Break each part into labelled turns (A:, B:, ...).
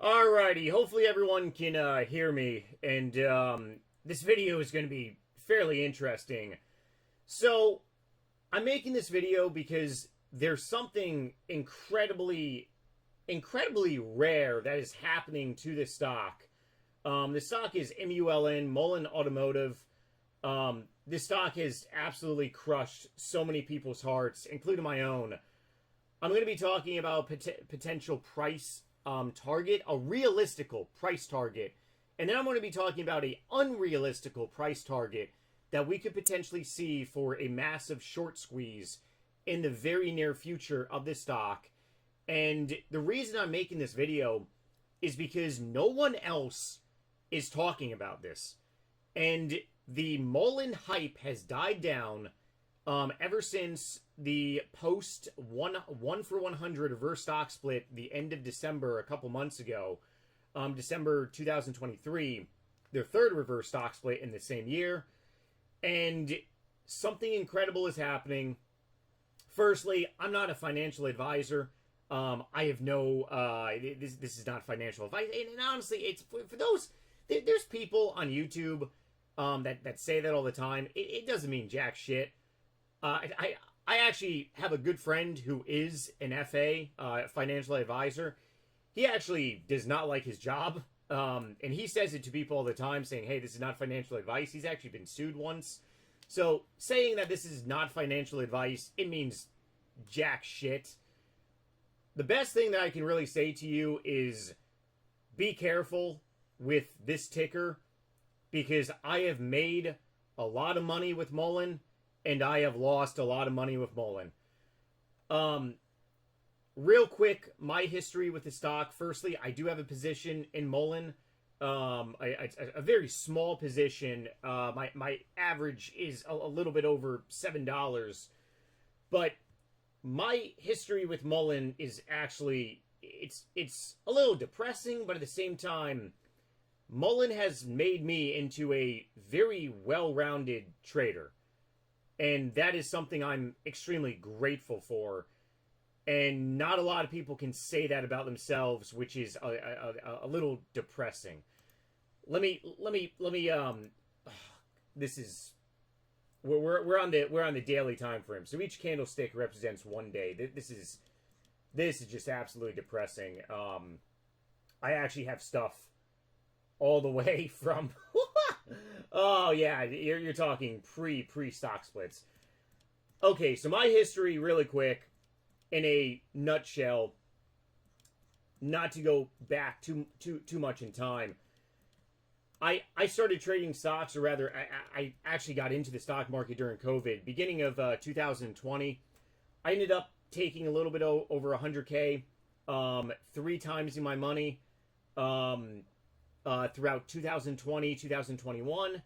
A: Alrighty, hopefully everyone can hear me, and this video is going to be fairly interesting. So, I'm making this video because there's something incredibly rare that is happening to this stock. This stock is MULN Automotive. This stock has absolutely crushed so many people's hearts, including my own. I'm going to be talking about potential price target, a realistical price target, and then I'm going to be talking about a unrealistical price target that we could potentially see for a massive short squeeze in the very near future of this stock. And the reason I'm making this video is because no one else is talking about this. And the MULN hype has died down ever since the post one for 100 reverse stock split the end of December a couple months ago, December 2023, their third reverse stock split in the same year. And something incredible is happening. Firstly, I'm not a financial advisor. I have no, this is not financial advice. And honestly, it's for those, there's people on YouTube that say that all the time. It doesn't mean jack shit. I actually have a good friend who is an FA, financial advisor. He actually does not like his job. And he says it to people all the time, saying, hey, this is not financial advice. He's actually been sued once. So saying that this is not financial advice, it means jack shit. The best thing that I can really say to you is be careful with this ticker, because I have made a lot of money with MULN, and I have lost a lot of money with MULN. Real quick, my history with the stock. Firstly, I do have a position in MULN. A very small position. My average is a little bit over $7. But my history with MULN is actually, it's a little depressing, but at the same time, MULN has made me into a very well-rounded trader. And that is something I'm extremely grateful for. And not a lot of people can say that about themselves, which is a little depressing. Let me this is, we're on the daily time frame. So each candlestick represents one day. This is just absolutely depressing. I actually have stuff all the way from oh yeah, you're talking pre stock splits. Okay, so my history really quick, in a nutshell, not to go back too much in time. I started trading stocks, or rather, I actually got into the stock market during COVID, beginning of 2020. I ended up taking a little bit over 100K, 3 times in my money throughout 2020, 2021.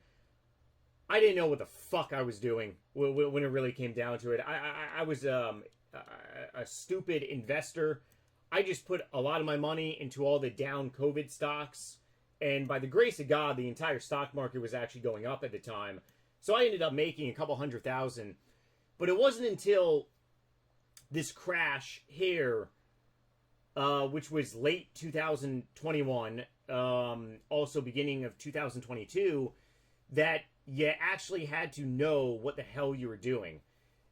A: I didn't know what the fuck I was doing when it really came down to it. I was a stupid investor. I just put a lot of my money into all the down COVID stocks, and by the grace of God, the entire stock market was actually going up at the time. So I ended up making a couple $100,000. But it wasn't until this crash here, which was late 2021, also beginning of 2022, that you actually had to know what the hell you were doing.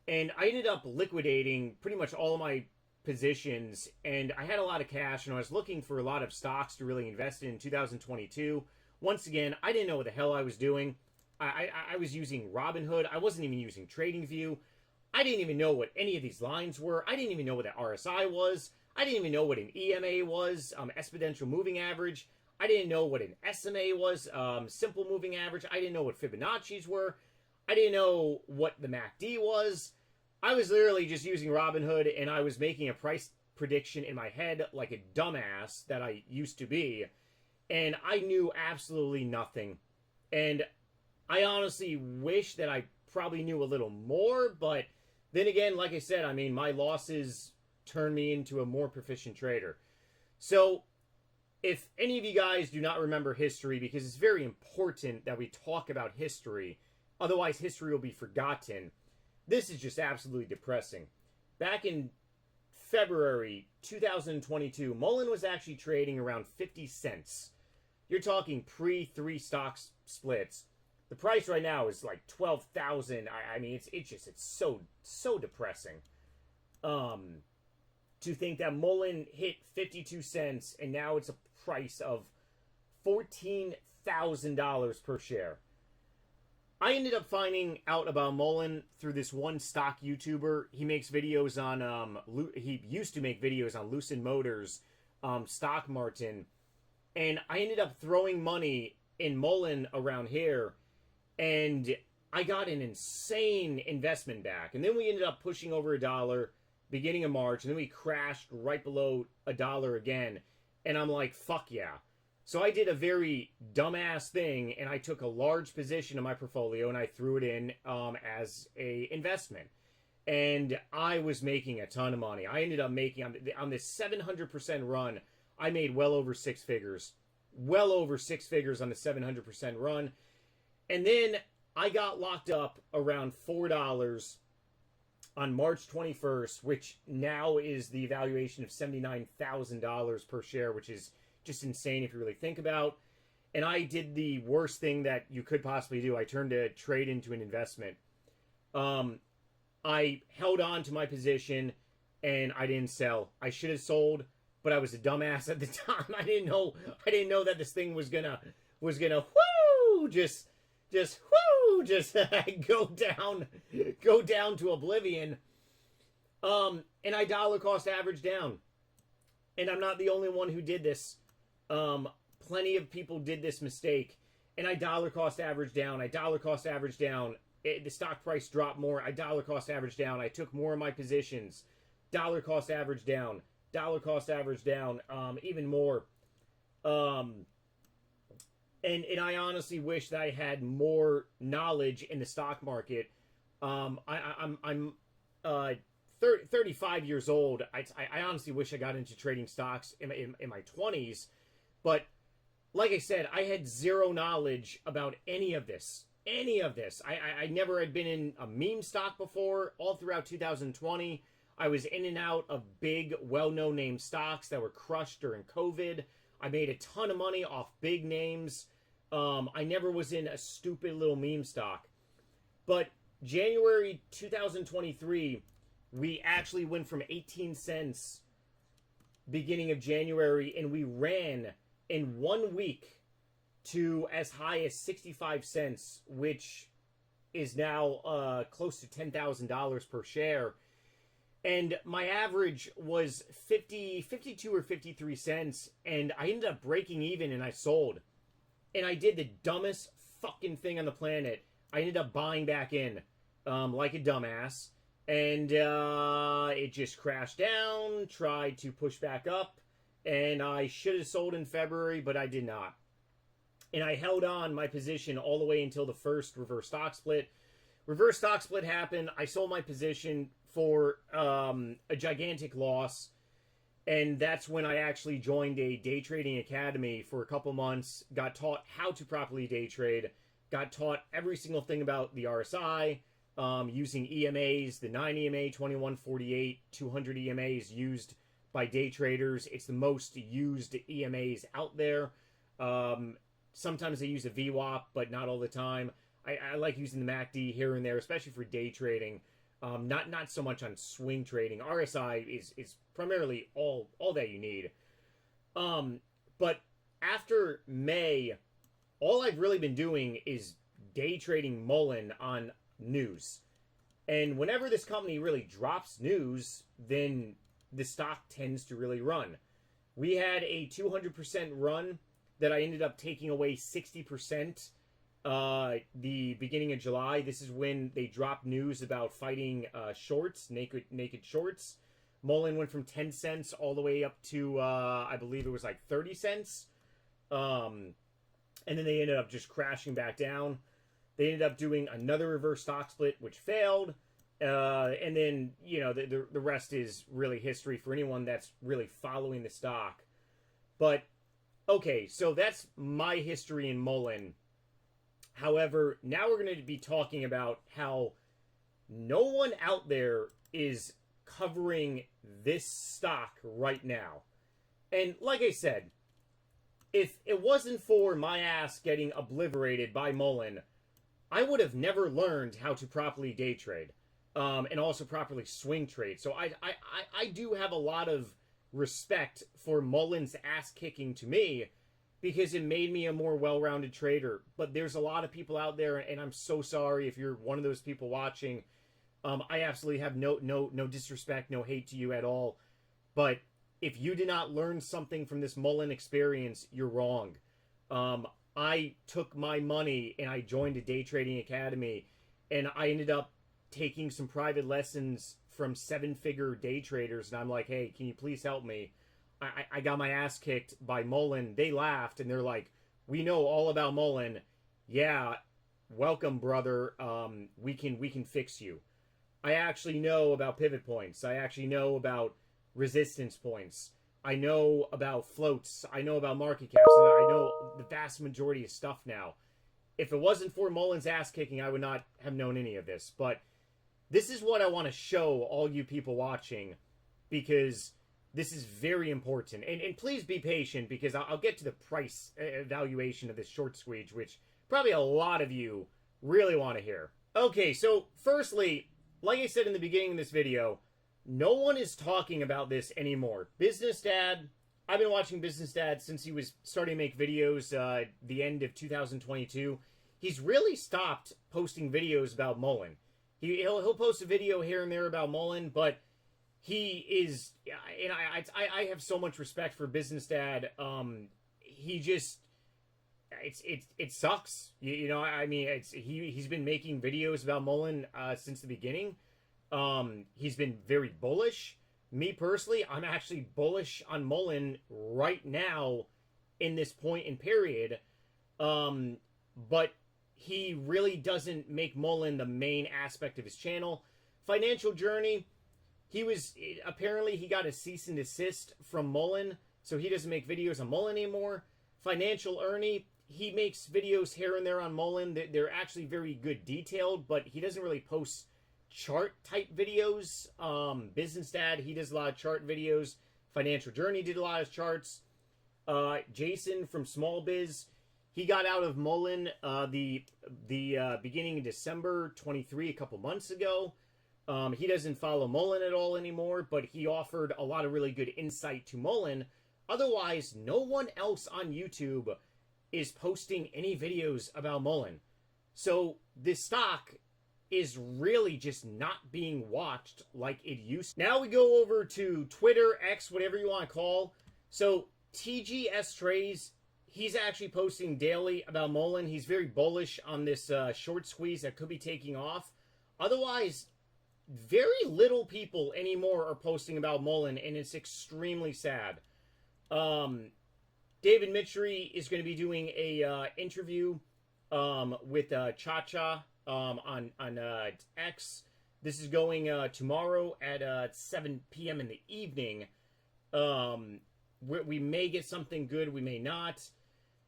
A: And I ended up liquidating pretty much all of my positions, and I had a lot of cash, and I was looking for a lot of stocks to really invest in 2022. Once again, I didn't know what the hell I was doing. I was using Robinhood. I wasn't even using TradingView. I didn't even know what any of these lines were. I didn't even know what an RSI was. I didn't even know what an EMA was, exponential moving average. I didn't know what an SMA was, simple moving average. I didn't know what Fibonacci's were. I didn't know what the MACD was. I was literally just using Robinhood, and I was making a price prediction in my head like a dumbass that I used to be. And I knew absolutely nothing. And I honestly wish that I probably knew a little more, but then again, like I said, I mean, my losses turned me into a more proficient trader. So if any of you guys do not remember history, because it's very important that we talk about history, otherwise history will be forgotten, this is just absolutely depressing. Back in February 2022, MULN was actually trading around 50 cents. You're talking pre-3 stock splits. The price right now is like 12,000. I mean, it's so depressing. To think that MULN hit 52 cents and now it's a price of $14,000 per share. I ended up finding out about MULN through this one stock YouTuber. He makes videos on, he used to make videos on Lucid Motors, Stock Martin. And I ended up throwing money in MULN around here. And I got an insane investment back. And then we ended up pushing over $1 beginning of March. And then we crashed right below $1 again. And I'm like, fuck yeah. So I did a very dumbass thing, and I took a large position in my portfolio, and I threw it in as a investment. And I was making a ton of money. I ended up making, on this 700% run, I made well over 6 figures. Well over 6 figures on the 700% run. And then I got locked up around $4 on March 21st, which now is the valuation of $79,000 per share, which is just insane if you really think about. And I did the worst thing that you could possibly do. I turned a trade into an investment. I held on to my position and I didn't sell. I should have sold, but I was a dumbass at the time. I didn't know that this thing was gonna whoo just go down to oblivion. And I dollar cost average down. And I'm not the only one who did this. Plenty of people did this mistake, and I dollar cost average down. The stock price dropped more. I dollar cost average down. I took more of my positions. Dollar cost average down. Even more. And I honestly wish that I had more knowledge in the stock market. I'm 35 years old. I honestly wish I got into trading stocks in my 20s. But like I said, I had zero knowledge about any of this. I never had been in a meme stock before. All throughout 2020, I was in and out of big, well-known name stocks that were crushed during COVID. I made a ton of money off big names. I never was in a stupid little meme stock. But January 2023, we actually went from 18 cents beginning of January, and we ran in 1 week to as high as 65 cents, which is now close to $10,000 per share. And my average was 52 or 53 cents, and I ended up breaking even, and I sold. And I did the dumbest fucking thing on the planet. I ended up buying back in like a dumbass. And it just crashed down, tried to push back up, and I should have sold in February, but I did not. And I held on my position all the way until the first reverse stock split. Reverse stock split happened. I sold my position for a gigantic loss, and that's when I actually joined a day trading academy for a couple months, got taught how to properly day trade, got taught every single thing about the RSI, using EMAs, the 9 EMA, 2148, 200 EMAs used by day traders. It's the most used EMAs out there. Sometimes they use a VWAP, but not all the time. I like using the MACD here and there, especially for day trading. Not so much on swing trading. RSI is primarily all that you need. But after May, all I've really been doing is day trading MULN on news. And whenever this company really drops news, then the stock tends to really run. We had a 200% run that I ended up taking away 60% the beginning of July. This is when they dropped news about fighting shorts, naked shorts. MULN went from 10 cents all the way up to, I believe it was like 30 cents. And then they ended up just crashing back down. They ended up doing another reverse stock split, which failed. And then, you know, the rest is really history for anyone that's really following the stock. But, okay, so that's my history in MULN. However, now we're going to be talking about how no one out there is covering this stock right now. And like I said, if it wasn't for my ass getting obliterated by MULN, I would have never learned how to properly day trade, and also properly swing trade. So I do have a lot of respect for MULN's ass kicking to me, because it made me a more well-rounded trader. But there's a lot of people out there, and I'm so sorry if you're one of those people watching. I absolutely have no disrespect, no hate to you at all. But if you did not learn something from this MULN experience, you're wrong. I took my money and I joined a day trading academy, and I ended up taking some private lessons from 7-figure day traders. And I'm like, hey, can you please help me? I got my ass kicked by MULN. They laughed and they're like, we know all about MULN. Yeah, welcome, brother. We can fix you. I actually know about pivot points. I actually know about resistance points. I know about floats. I know about market caps. And I know the vast majority of stuff now. If it wasn't for MULN's ass kicking, I would not have known any of this. But this is what I want to show all you people watching, because this is very important. And please be patient, because I'll get to the price evaluation of this short squeeze, which probably a lot of you really want to hear. Okay, so firstly, like I said in the beginning of this video, no one is talking about this anymore. Business Dad, I've been watching Business Dad since he was starting to make videos the end of 2022. He's really stopped posting videos about MULN. He'll post a video here and there about MULN, but he is, and I have so much respect for Business Dad. He just, it sucks. You know, I mean, he's been making videos about MULN since the beginning. He's been very bullish. Me personally, I'm actually bullish on MULN right now in this point in period. But he really doesn't make MULN the main aspect of his channel. Financial Journey, apparently he got a cease and desist from MULN, so he doesn't make videos on MULN anymore. Financial Ernie, he makes videos here and there on MULN. They're actually very good detailed, but he doesn't really post chart type videos. Business Dad, he does a lot of chart videos. Financial Journey did a lot of charts. Jason from Small Biz, he got out of MULN the beginning of December 23, a couple months ago. He doesn't follow MULN at all anymore, but he offered a lot of really good insight to MULN. Otherwise, no one else on YouTube is posting any videos about MULN. So this stock is really just not being watched like it used to. Now we go over to Twitter, X, whatever you want to call. So TGS Trays, he's actually posting daily about MULN. He's very bullish on this short squeeze that could be taking off. Otherwise, very little people anymore are posting about MULN, and it's extremely sad. David Mitchery is going to be doing a interview with Cha-Cha on X. This is going tomorrow at 7 p.m. in the evening. We may get something good, we may not.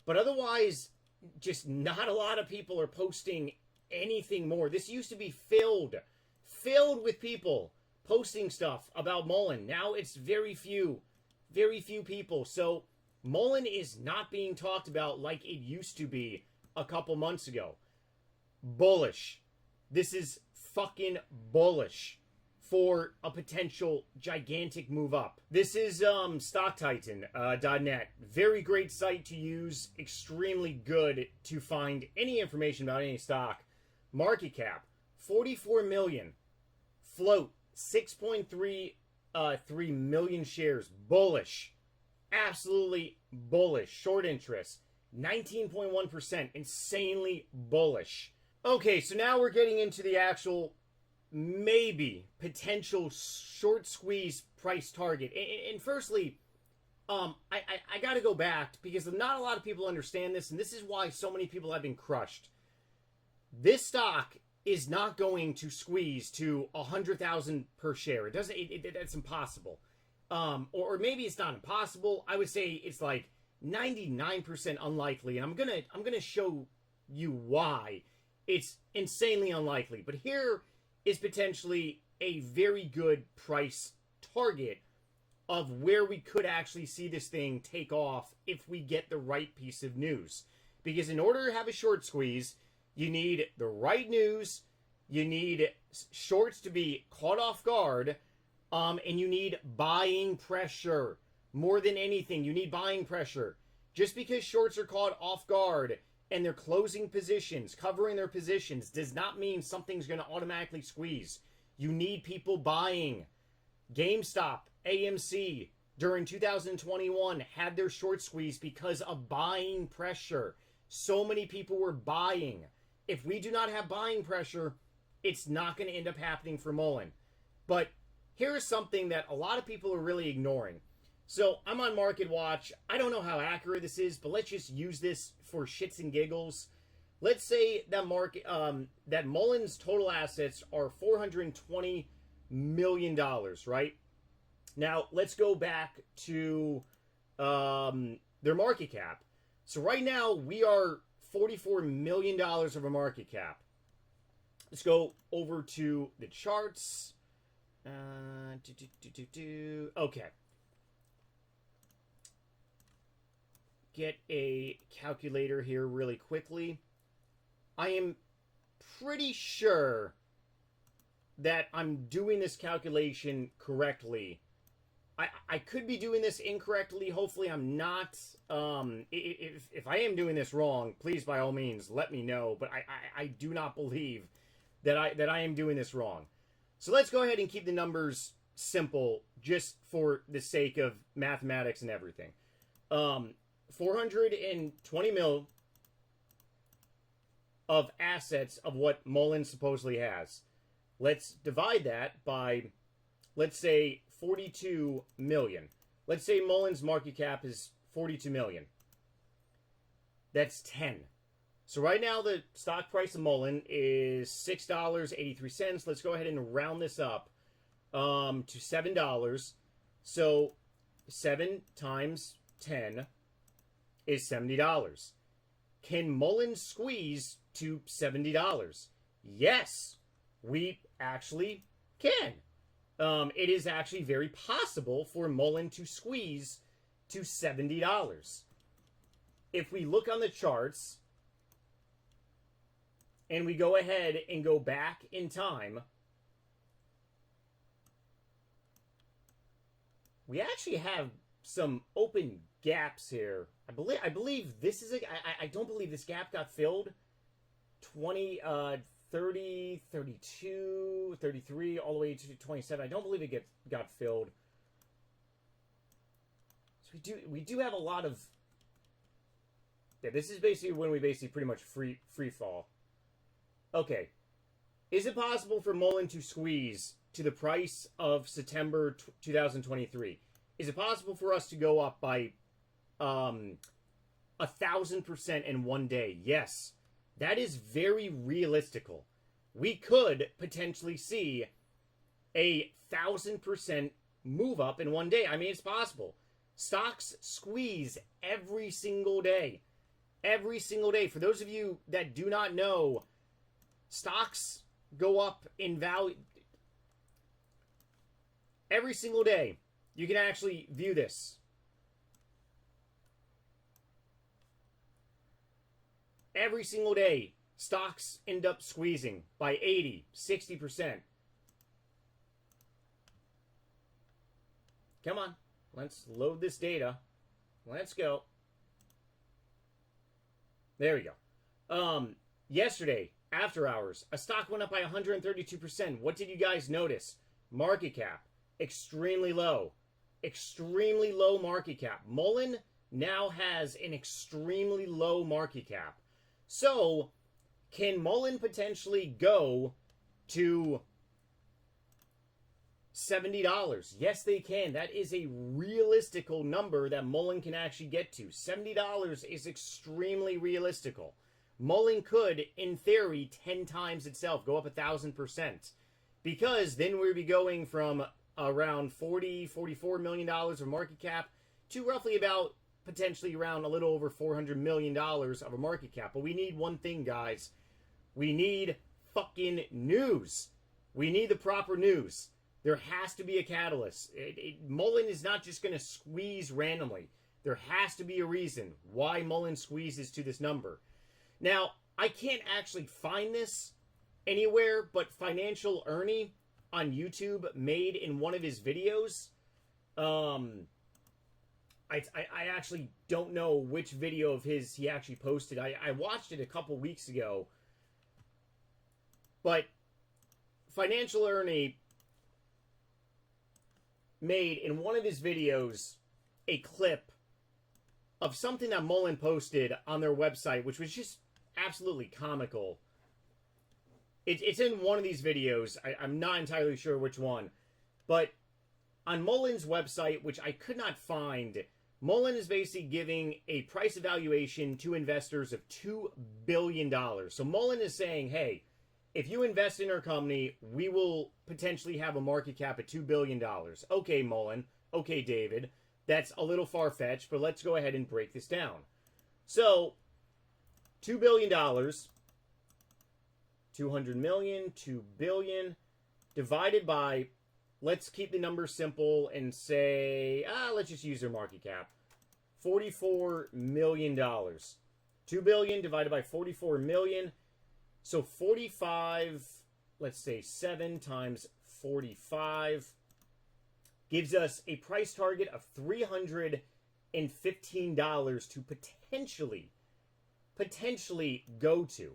A: But otherwise, just not a lot of people are posting anything more. This used to be filled with people posting stuff about MULN. Now it's very few people. So MULN is not being talked about like it used to be a couple months ago. Bullish. This is fucking bullish for a potential gigantic move up. This is StockTitan.net. Very great site to use. Extremely good to find any information about any stock. Market cap, 44 million. Float, 6.3 million shares. Bullish. Absolutely bullish. Short interest, 19.1%. Insanely bullish. Okay, so now we're getting into the actual potential short squeeze price target. And firstly, I got to go back, because not a lot of people understand this, and this is why so many people have been crushed. This stock is not going to squeeze to 100,000 per share. It doesn't. That's impossible. Or maybe it's not impossible. I would say it's like 99% unlikely, and I'm gonna show you why it's insanely unlikely. But here is potentially a very good price target of where we could actually see this thing take off if we get the right piece of news. Because in order to have a short squeeze, you need the right news, you need shorts to be caught off guard, and you need buying pressure. More than anything, you need buying pressure. Just because shorts are caught off guard and they're closing positions, covering their positions, does not mean something's going to automatically squeeze. You need people buying. GameStop, AMC, during 2021 had their short squeeze because of buying pressure. So many people were buying. If we do not have buying pressure, it's not going to end up happening for MULN. But here's something that a lot of people are really ignoring. So I'm on Market Watch. I don't know how accurate this is, but let's just use this for shits and giggles. Let's say that that MULN's total assets are $420 million, right? Now let's go back to their market cap. So right now we are $44 million of a market cap. Let's go over to the charts. Okay. Get a calculator here really quickly. I am pretty sure that I'm doing this calculation correctly. I could be doing this incorrectly. Hopefully I'm not. If I am doing this wrong, please by all means let me know. But I do not believe that I am doing this wrong. So let's go ahead and keep the numbers simple just for the sake of mathematics and everything. 420 mil of assets of what MULN supposedly has. Let's divide that by, let's say, 42 million. Let's say MULN's market cap is 42 million. That's 10. So right now the stock price of MULN is $6.83. Let's go ahead and round this up to $7. So 7 times 10 is $70. Can MULN squeeze to $70? Yes, we actually can. It is actually very possible for MULN to squeeze to $70. If we look on the charts and we go ahead and go back in time, we actually have some open gaps here. I believe this is I don't believe this gap got filled. 30, 32, 33, all the way to 27. I don't believe it got filled. So we do have a lot of. Yeah, this is basically when we basically pretty much free fall. Okay, is it possible for MULN to squeeze to the price of September 2023? Is it possible for us to go up by 1,000% in one day? Yes, that is very realistical. We could potentially see a 1,000% move up in one day. I mean, it's possible. Stocks squeeze every single day. Every single day. For those of you that do not know, stocks go up in value every single day. You can actually view this. Every single day, stocks end up squeezing by 80, 60%. Come on, let's load this data. Let's go. There we go. Yesterday, after hours, a stock went up by 132%. What did you guys notice? Market cap, extremely low. Extremely low market cap. MULN now has an extremely low market cap. So, can MULN potentially go to $70? Yes, they can. That is a realistical number that MULN can actually get to. $70 is extremely realistical. MULN could, in theory, 10 times itself, go up 1,000%. Because then we'd be going from around $44 million of market cap to roughly about potentially around a little over $400 million of a market cap. But we need one thing, guys. We need fucking news. We need the proper news. There has to be a catalyst. MULN is not just going to squeeze randomly. There has to be a reason why MULN squeezes to this number. Now, I can't actually find this anywhere, but Financial Ernie on YouTube made in one of his videos. I actually don't know which video of his he actually posted. I watched it a couple weeks ago. But Financial Ernie made in one of his videos a clip of something that MULN posted on their website, which was just absolutely comical. It's in one of these videos. I'm not entirely sure which one. But on MULN's website, which I could not find, MULN is basically giving a price evaluation to investors of $2 billion. So MULN is saying, hey, if you invest in our company, we will potentially have a market cap at $2 billion. Okay, MULN. Okay, David. That's a little far-fetched, but let's go ahead and break this down. So, $2 billion, 200 million, 2 billion, divided by, let's keep the numbers simple and say, let's just use their market cap. $44 million. 2 billion divided by 44 million. So 45, let's say 7 times 45 gives us a price target of $315 to potentially go to.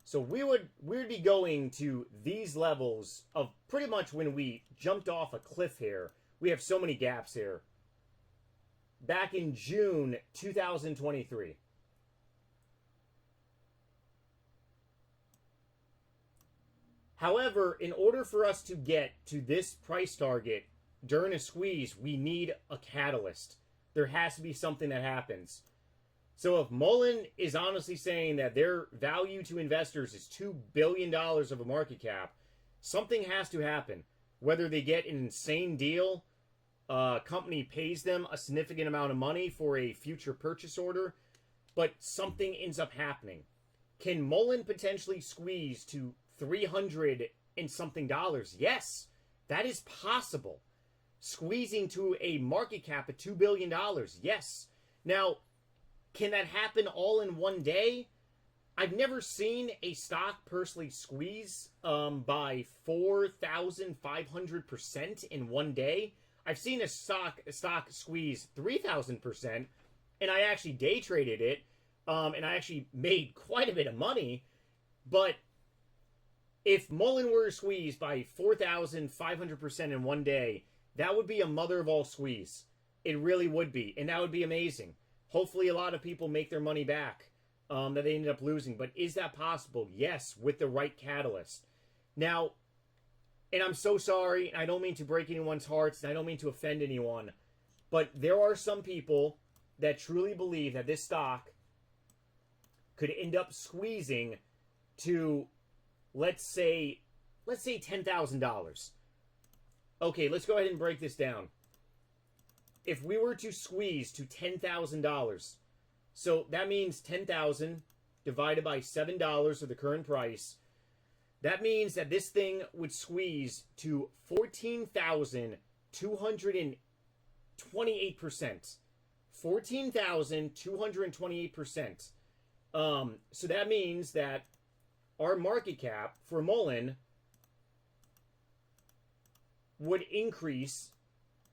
A: So we would be going to these levels of pretty much when we jumped off a cliff here. We have so many gaps here. Back in June 2023. However, in order for us to get to this price target during a squeeze, we need a catalyst. There has to be something that happens. So if MULN is honestly saying that their value to investors is $2 billion of a market cap, something has to happen. Whether they get an insane deal, a company pays them a significant amount of money for a future purchase order, but something ends up happening. Can MULN potentially squeeze to 300 and something dollars? Yes, that is possible. Squeezing to a market cap of $2 billion? Yes. Now, can that happen all in one day? I've never seen a stock personally squeeze by 4,500% in one day. I've seen a stock squeeze 3,000%, and I actually day traded it, and I actually made quite a bit of money. But if MULN were squeezed by 4,500% in one day, that would be a mother of all squeeze. It really would be, and that would be amazing. Hopefully a lot of people make their money back that they ended up losing. But is that possible? Yes, with the right catalyst. Now, and I'm so sorry, I don't mean to break anyone's hearts, and I don't mean to offend anyone, but there are some people that truly believe that this stock could end up squeezing to, let's say $10,000. Okay, let's go ahead and break this down. If we were to squeeze to $10,000, so that means 10,000 divided by $7 of the current price. That means that this thing would squeeze to 14,228%. 14,228%. So that means that our market cap for MULN would increase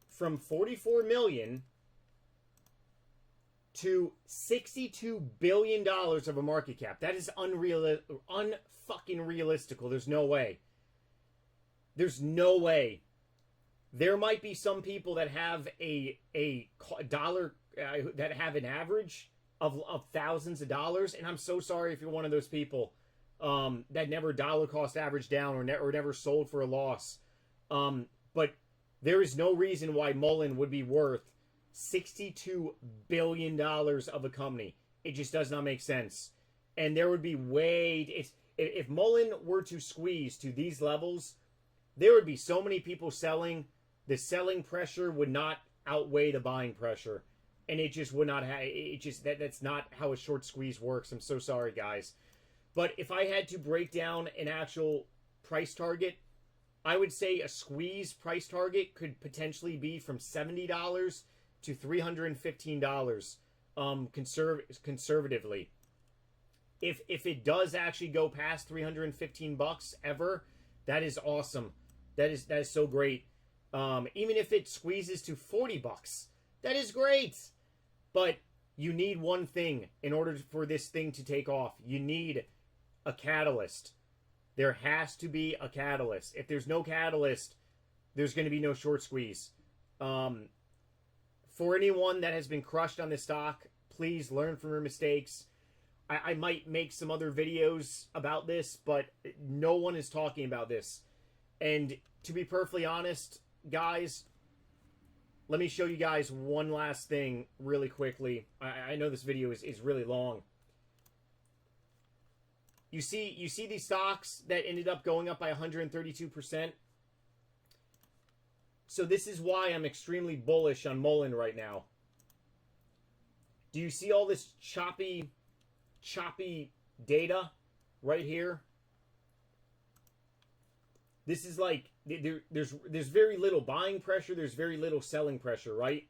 A: from 44 million to $62 billion of a market cap. That is unfucking realistical. There's no way. There's no way. There might be some people that have a dollar that have an average of thousands of dollars, and I'm so sorry if you're one of those people that never dollar cost average down or never sold for a loss. But there is no reason why MULN would be worth $62 billion of a company. It just does not make sense. And there would be if MULN were to squeeze to these levels, there would be so many people selling. The selling pressure would not outweigh the buying pressure. And it just would not that's not how a short squeeze works. I'm so sorry, guys. But if I had to break down an actual price target, I would say a squeeze price target could potentially be from $70 to $315, conservatively. If it does actually go past $315 ever, that is awesome. That is so great. Even if it squeezes to $40, that is great. But you need one thing in order for this thing to take off. You need a catalyst. There has to be a catalyst. If there's no catalyst, there's going to be no short squeeze. For anyone that has been crushed on this stock, please learn from your mistakes. I might make some other videos about this, but no one is talking about this. And to be perfectly honest, guys, let me show you guys one last thing really quickly. I know this video is really long. You see these stocks that ended up going up by 132%? So this is why I'm extremely bullish on MULN right now. Do you see all this choppy data right here? This is like, there's very little buying pressure, there's very little selling pressure, right?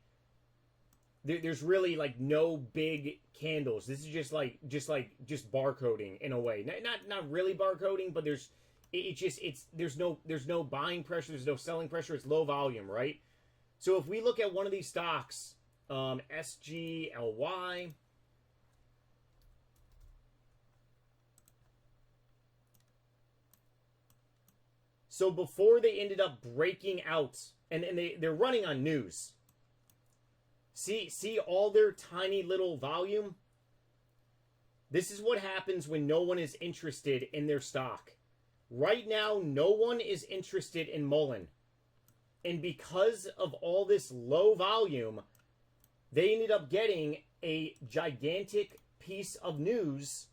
A: There's really like no big candles. This is just barcoding in a way. Not really barcoding, but there's no buying pressure, there's no selling pressure. It's low volume, right? So if we look at one of these stocks, SGLY, so before they ended up breaking out, and they're running on news. See all their tiny little volume? This is what happens when no one is interested in their stock. Right now, no one is interested in MULN. And because of all this low volume, they ended up getting a gigantic piece of news.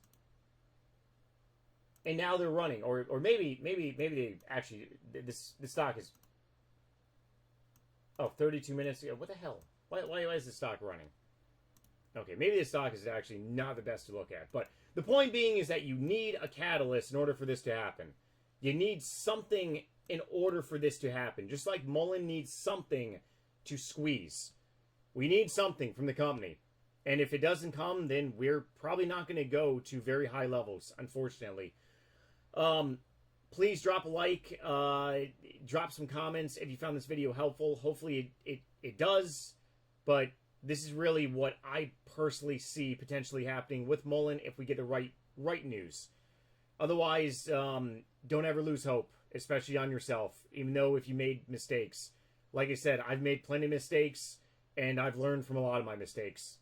A: And now they're running, or maybe they actually, this stock is, 32 minutes ago. What the hell? Why is the stock running? Okay, maybe the stock is actually not the best to look at. But the point being is that you need a catalyst in order for this to happen. You need something in order for this to happen. Just like MULN needs something to squeeze. We need something from the company. And if it doesn't come, then we're probably not going to go to very high levels, unfortunately. Please drop a like, drop some comments if you found this video helpful. Hopefully it does, but this is really what I personally see potentially happening with MULN if we get the right news. Otherwise, don't ever lose hope, especially on yourself, even though if you made mistakes. Like I said, I've made plenty of mistakes, and I've learned from a lot of my mistakes.